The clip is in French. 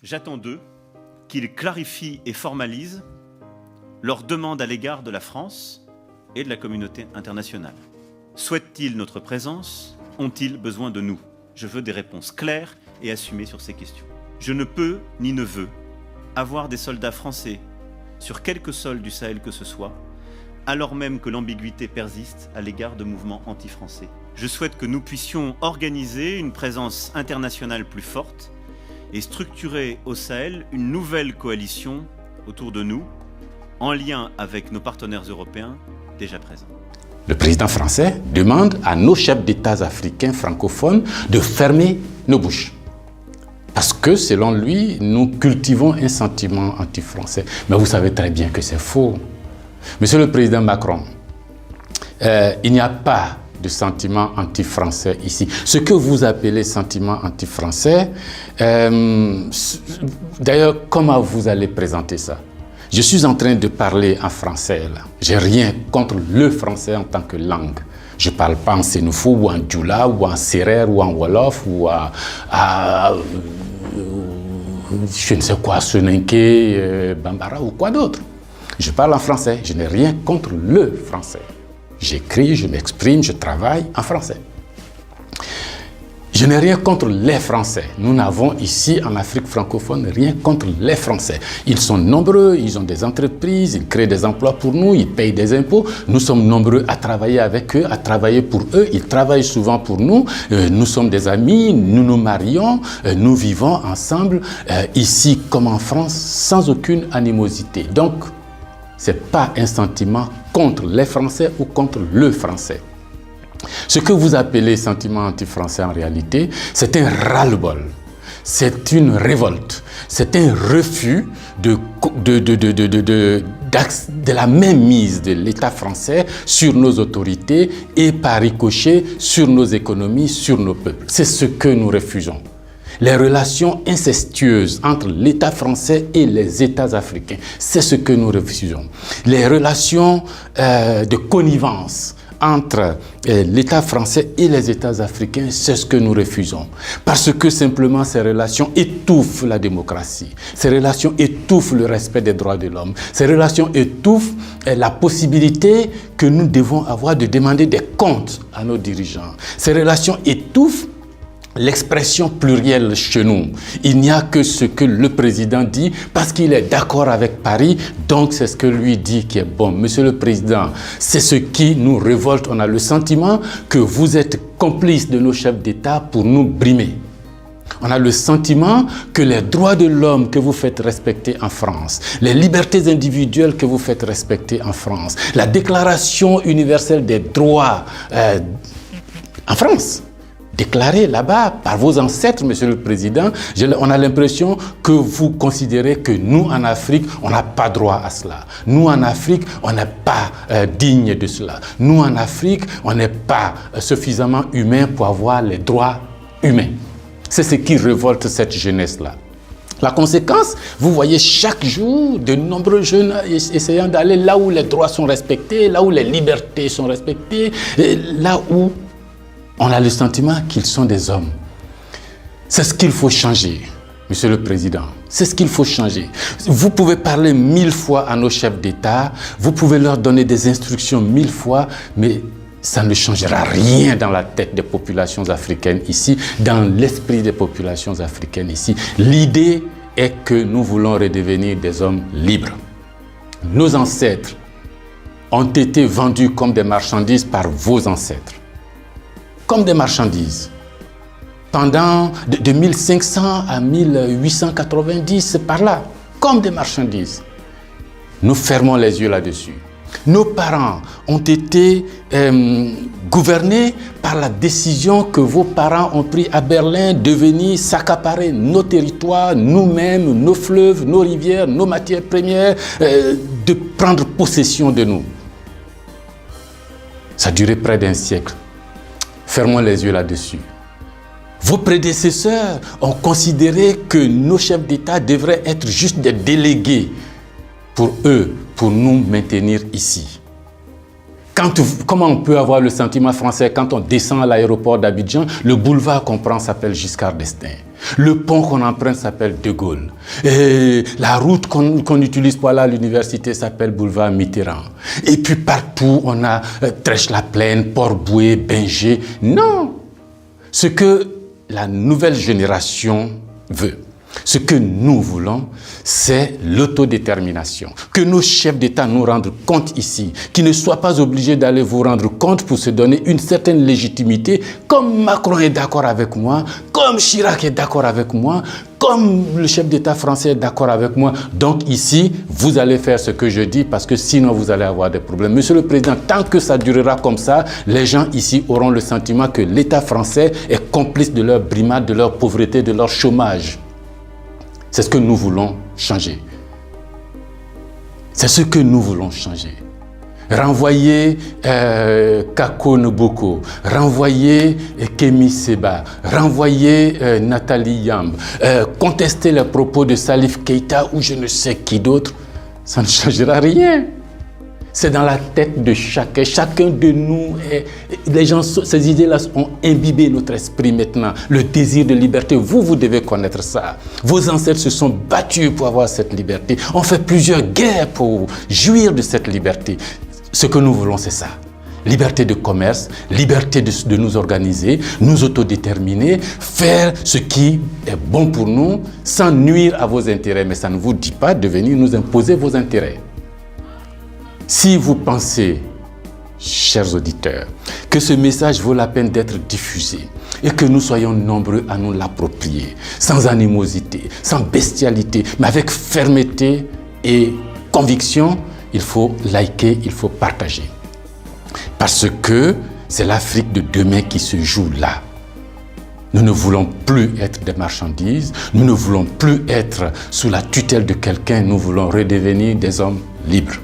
J'attends d'eux qu'ils clarifient et formalisent leurs demandes à l'égard de la France et de la communauté internationale. Souhaitent-ils notre présence? Ont-ils besoin de nous? Je veux des réponses claires et assumées sur ces questions. Je ne peux ni ne veux avoir des soldats français sur quelque sol du Sahel que ce soit, alors même que l'ambiguïté persiste à l'égard de mouvements anti-français. Je souhaite que nous puissions organiser une présence internationale plus forte et structurer au Sahel une nouvelle coalition autour de nous, en lien avec nos partenaires européens déjà présents. Le président français demande à nos chefs d'État africains francophones de fermer nos bouches. Parce que, selon lui, nous cultivons un sentiment anti-français. Mais vous savez très bien que c'est faux. Monsieur le président Macron, il n'y a pas de sentiment anti-français ici. Ce que vous appelez sentiment anti-français, d'ailleurs, comment vous allez présenter ça? Je suis en train de parler en français là. J'ai rien contre le français en tant que langue. Je ne parle pas en sénoufou ou en djoula ou en sérère ou en wolof ou je ne sais quoi, soninké, bambara ou quoi d'autre. Je parle en français. Je n'ai rien contre le français. J'écris, je m'exprime, je travaille en français. Je n'ai rien contre les Français. Nous n'avons ici en Afrique francophone rien contre les Français. Ils sont nombreux, ils ont des entreprises, ils créent des emplois pour nous, ils payent des impôts. Nous sommes nombreux à travailler avec eux, à travailler pour eux. Ils travaillent souvent pour nous. Nous sommes des amis, nous nous marions, nous vivons ensemble ici comme en France sans aucune animosité. Donc, ce n'est pas un sentiment contre les Français ou contre le Français. Ce que vous appelez sentiment anti-français en réalité, c'est un ras-le-bol, c'est une révolte, c'est un refus de la mainmise de l'État français sur nos autorités et par ricochet sur nos économies, sur nos peuples. C'est ce que nous refusons. Les relations incestueuses entre l'État français et les États africains, c'est ce que nous refusons. Les relations de connivence entre l'État français et les États africains, c'est ce que nous refusons. Parce que simplement ces relations étouffent la démocratie, ces relations étouffent le respect des droits de l'homme, ces relations étouffent la possibilité que nous devons avoir de demander des comptes à nos dirigeants. Ces relations étouffent l'expression plurielle chez nous. Il n'y a que ce que le président dit parce qu'il est d'accord avec Paris, donc c'est ce que lui dit qui est bon. Monsieur le président, c'est ce qui nous révolte. On a le sentiment que vous êtes complice de nos chefs d'État pour nous brimer. On a le sentiment que les droits de l'homme que vous faites respecter en France, les libertés individuelles que vous faites respecter en France, la Déclaration universelle des droits en France, déclaré là-bas par vos ancêtres, Monsieur le Président, on a l'impression que vous considérez que nous, en Afrique, on n'a pas droit à cela. Nous, en Afrique, on n'est pas digne de cela. Nous, en Afrique, on n'est pas suffisamment humain pour avoir les droits humains. C'est ce qui révolte cette jeunesse-là. La conséquence, vous voyez chaque jour de nombreux jeunes essayant d'aller là où les droits sont respectés, là où les libertés sont respectées, là où on a le sentiment qu'ils sont des hommes. C'est ce qu'il faut changer, Monsieur le Président. C'est ce qu'il faut changer. Vous pouvez parler 1000 fois à nos chefs d'État, vous pouvez leur donner des instructions 1000 fois, mais ça ne changera rien dans la tête des populations africaines ici, dans l'esprit des populations africaines ici. L'idée est que nous voulons redevenir des hommes libres. Nos ancêtres ont été vendus comme des marchandises par vos ancêtres. Comme des marchandises. Pendant de 1500 à 1890, c'est par là, comme des marchandises. Nous fermons les yeux là-dessus. Nos parents ont été gouvernés par la décision que vos parents ont prise à Berlin de venir s'accaparer nos territoires, nous-mêmes, nos fleuves, nos rivières, nos matières premières, de prendre possession de nous. Ça a duré près d'un siècle. Fermons les yeux là-dessus. Vos prédécesseurs ont considéré que nos chefs d'État devraient être juste des délégués pour eux, pour nous maintenir ici. Comment on peut avoir le sentiment français quand on descend à l'aéroport d'Abidjan, le boulevard qu'on prend s'appelle Giscard d'Estaing. Le pont qu'on emprunte s'appelle De Gaulle. Et la route qu'on utilise pour aller à l'université s'appelle boulevard Mitterrand. Et puis partout, on a Trèche-la-Plaine, Port-Bouët, Binger. Non! Ce que la nouvelle génération veut, ce que nous voulons, c'est l'autodétermination. Que nos chefs d'État nous rendent compte ici, qu'ils ne soient pas obligés d'aller vous rendre compte pour se donner une certaine légitimité, comme Macron est d'accord avec moi, comme Chirac est d'accord avec moi, comme le chef d'État français est d'accord avec moi. Donc ici, vous allez faire ce que je dis parce que sinon vous allez avoir des problèmes. Monsieur le Président, tant que ça durera comme ça, les gens ici auront le sentiment que l'État français est complice de leur brimade, de leur pauvreté, de leur chômage. C'est ce que nous voulons changer. C'est ce que nous voulons changer. Renvoyer Kako Noboko, renvoyer Kemi Seba, renvoyer Nathalie Yamb, contester les propos de Salif Keïta ou je ne sais qui d'autre, ça ne changera rien. C'est dans la tête de chacun. Chacun de nous, les gens, ces idées-là ont imbibé notre esprit maintenant. Le désir de liberté, vous devez connaître ça. Vos ancêtres se sont battus pour avoir cette liberté. On fait plusieurs guerres pour jouir de cette liberté. Ce que nous voulons, c'est ça. Liberté de commerce, liberté de nous organiser, nous autodéterminer, faire ce qui est bon pour nous sans nuire à vos intérêts. Mais ça ne vous dit pas de venir nous imposer vos intérêts. Si vous pensez, chers auditeurs, que ce message vaut la peine d'être diffusé et que nous soyons nombreux à nous l'approprier, sans animosité, sans bestialité, mais avec fermeté et conviction, il faut liker, il faut partager. Parce que c'est l'Afrique de demain qui se joue là. Nous ne voulons plus être des marchandises, nous ne voulons plus être sous la tutelle de quelqu'un, nous voulons redevenir des hommes libres.